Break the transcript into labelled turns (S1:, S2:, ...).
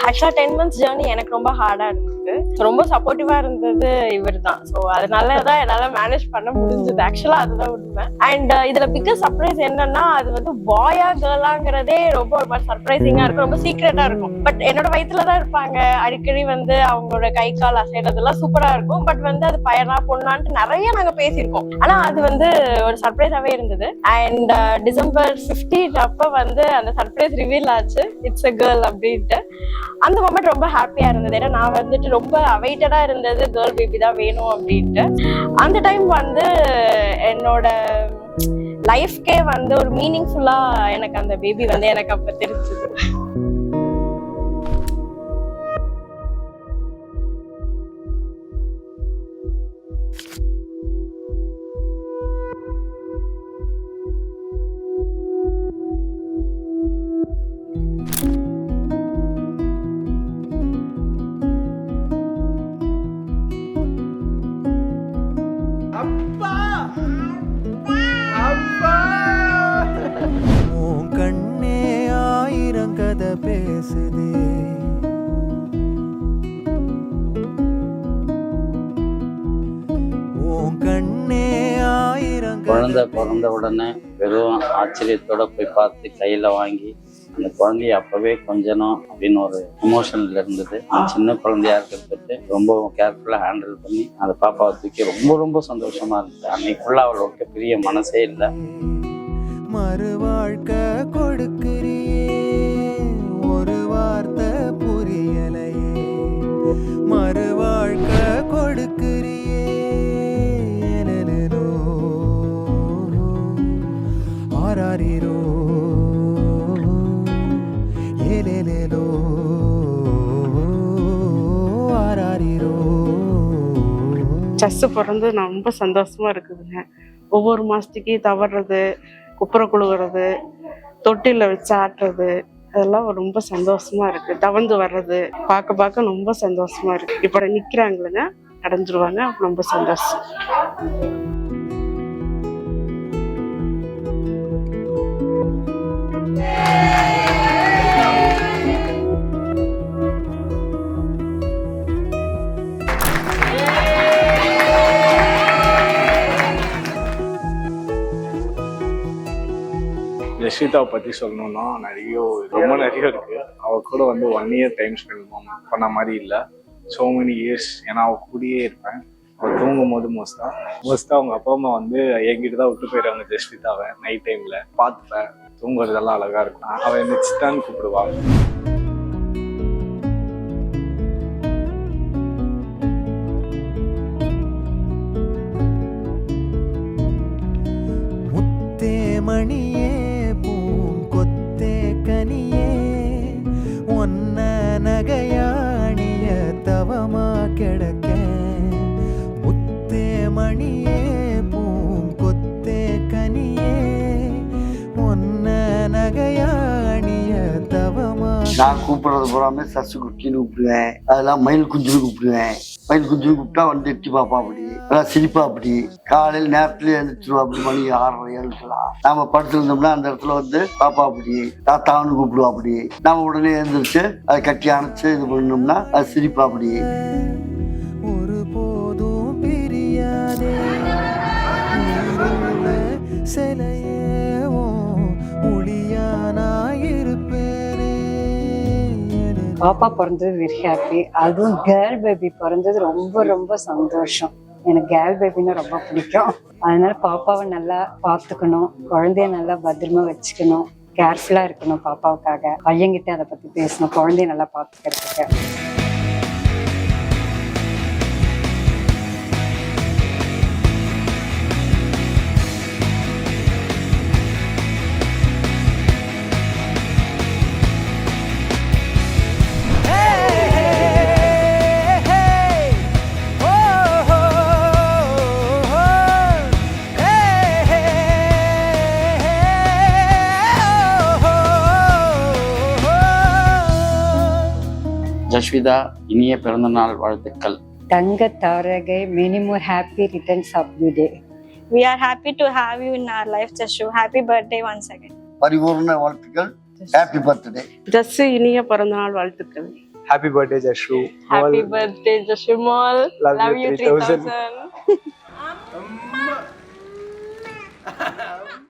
S1: ஆக்சுவலா 10 months journey எனக்கு ரொம்ப ஹார்டா இருந்தது. ரொம்ப சப்போர்ட்டிவா இருந்தது இவர் தான். ஸோ அதனாலதான் என்னால மேனேஜ் பண்ண முடிஞ்சது. ஆக்சுவலா அதுதான் உண்மை. அண்ட் இதுல பிக்கஸ்ட் சர்ப்ரைஸ் என்னன்னா, அது வந்து பாயா கேர்ளாங்கிறதே ரொம்ப ஒரு மாதிரி சர்ப்ரைசிங்கா இருக்கும், ரொம்ப சீக்ரெட்டா இருக்கும். பட் என்னோட வயிற்றுலதான் இருப்பாங்க. அடிக்கடி வந்து அவங்களோட கை கால் அசைறதெல்லாம் சூப்பரா இருக்கும். பட் வந்து அது பையனா பொண்ணான்ட்டு நிறைய நாங்க பேசியிருக்கோம். ஆனா அது வந்து ஒரு சர்ப்ரைஸாவே இருந்தது. அண்ட் டிசம்பர் 15 அப்ப வந்து அந்த சர்ப்ரைஸ் ரிவீல் ஆச்சு, இட்ஸ் a கேர்ள் அப்படின்ட்டு. அந்த மொமெண்ட் ரொம்ப ஹாப்பியா இருந்தது. ஏன்னா நான் வந்துட்டு ரொம்ப அவைட்டடா இருந்தது, கேர்ள் பேபி தான் வேணும் அப்படின்ட்டு. அந்த டைம் வந்து என்னோட லைஃப்கே வந்து ஒரு மீனிங்ஃபுல்லா எனக்கு அந்த பேபி வந்து எனக்கு அப்ப தெரிஞ்சது.
S2: கண்ணே ஆயிரம் கதை பேசுதே, கண்ணே ஆயிரம்.
S3: குழந்தை பிறந்த உடனே வெறும் ஆச்சரியத்தோட போய் பார்த்து கையில வாங்கி அந்த குழந்தைய அப்பவே கொஞ்சணும் அப்படின்னு ஒரு எமோஷன்ல இருந்தது. சின்ன குழந்தையா இருக்கிறது ரொம்ப கேர்ஃபுல்லா ஹேண்டில் பண்ணி அந்த பாப்பாவை தூக்கி ரொம்ப ரொம்ப சந்தோஷமா இருந்தது. அன்னைக்கு ஃபுல்லா அவளோட பெரிய மனசே இல்லை.
S2: மறு வாழ்க்கை கொடுக்கிறியே, ஒரு வார்த்தை புரியலையே, மறு வாழ்க்கை கொடுக்கிறியே, ஆராரிரோ ஏலேலேலோ ஆராரிரோ.
S4: செஸ் பிறந்து நான் ரொம்ப சந்தோஷமா இருக்குதுங்க. ஒவ்வொரு மாசத்துக்கு தவறுறது, குப்புற குழுவுறது, தொட்டில வச்சு ஆட்டுறது, அதெல்லாம் ரொம்ப சந்தோஷமா இருக்கு. தவந்து வர்றது பார்க்க ரொம்ப சந்தோஷமா இருக்கு. இப்ப நிக்கிறாங்களுங்க, அடைஞ்சிருவாங்க, ரொம்ப சந்தோஷம்.
S5: ஜஸ்விதாவை பற்றி சொல்லணும்னா ரொம்ப நிறைய இருக்கு. அவள் கூட வந்து 1 year டைம் ஸ்பெண்ட் பண்ண மாதிரி இல்லை, ஸோ மெனி இயர்ஸ். ஏன்னா அவள் கூடயே இருப்பேன். அவள் தூங்கும் போது மோஸ்ட்டாக அவங்க அப்பா அம்மா வந்து என்கிட்ட தான் விட்டு போயிடுவாங்க. ஜஸ்விதாவை நைட் டைமில் பார்த்துப்பேன், தூங்குறதெல்லாம் அழகாக இருக்கும். அவள் என்ன சித்தான்னு கூப்பிடுவாள்.
S2: மணியே பூங்கொத்தே கனியே, ஒன்ன நகையாணிய தவமா கிடக்க, முத்தே மணியே பூங்கொத்தே கனியே, ஒன்ன நகையாணிய தவமா.
S6: நான் கூப்பிடுறது பூராமே சசு குட்டின்னு கூப்பிடுவேன், அதெல்லாம் மயில் குஞ்சுன்னு கூப்பிடுவேன். மயில் குஞ்சுன்னு கூப்பிட்டா வந்து எட்டி பாப்பா அப்படி, அதான் சிரிப்பா அப்படி. காலையில் நேரத்துல எழுந்திரிச்சிருவா அப்படி, மணி 6:30 எழுந்துலாம். நாம படுத்திருந்தோம்னா அந்த இடத்துல வந்து பாப்பா அப்படி, தாத்தான்னு கூப்பிடுவா அப்படி. நாம உடனே எழுந்திரிச்சு அதை கட்டி அணைச்சு இது பண்ணோம்னா அது சிரிப்பா அப்படி.
S2: ஒரு போதும் பிரியாதே சிலையேவோ ஒளியானாயிருப்பேனே.
S7: பாப்பா பிறந்தது வெரி ஹாப்பி. அதுவும் கேர்ள் பேபி பிறந்தது ரொம்ப ரொம்ப சந்தோஷம். எனக்கு கேர்ள் பேபின்னா ரொம்ப பிடிக்கும். அதனால பாப்பாவை நல்லா பார்த்துக்கணும், குழந்தைய நல்லா பத்திரமா வச்சுக்கணும், கேர்ஃபுல்லா இருக்கணும். பாப்பாவுக்காக பையன்கிட்ட அதை பத்தி பேசணும், குழந்தைய நல்லா பார்த்துக்கிறதுக்கு.
S3: ஜஸ்விதா, இனிய பிறந்தநாள் வாழ்த்துக்கள்.
S7: தங்க தாரகை, many more happy returns of the day.
S1: We are happy to have you in our life, Jashu. Happy birthday once again.
S6: பரிபூர்ண வாழ்த்துக்கள் ஹாப்பி பர்த்டே.
S4: ஜஸ்ஸு இனிய பிறந்தநாள் வாழ்த்துக்கள்.
S8: Happy birthday, Jashu.
S1: Happy birthday, Jashimal.
S8: Love you,
S1: Love you
S8: 3000.
S1: 3000.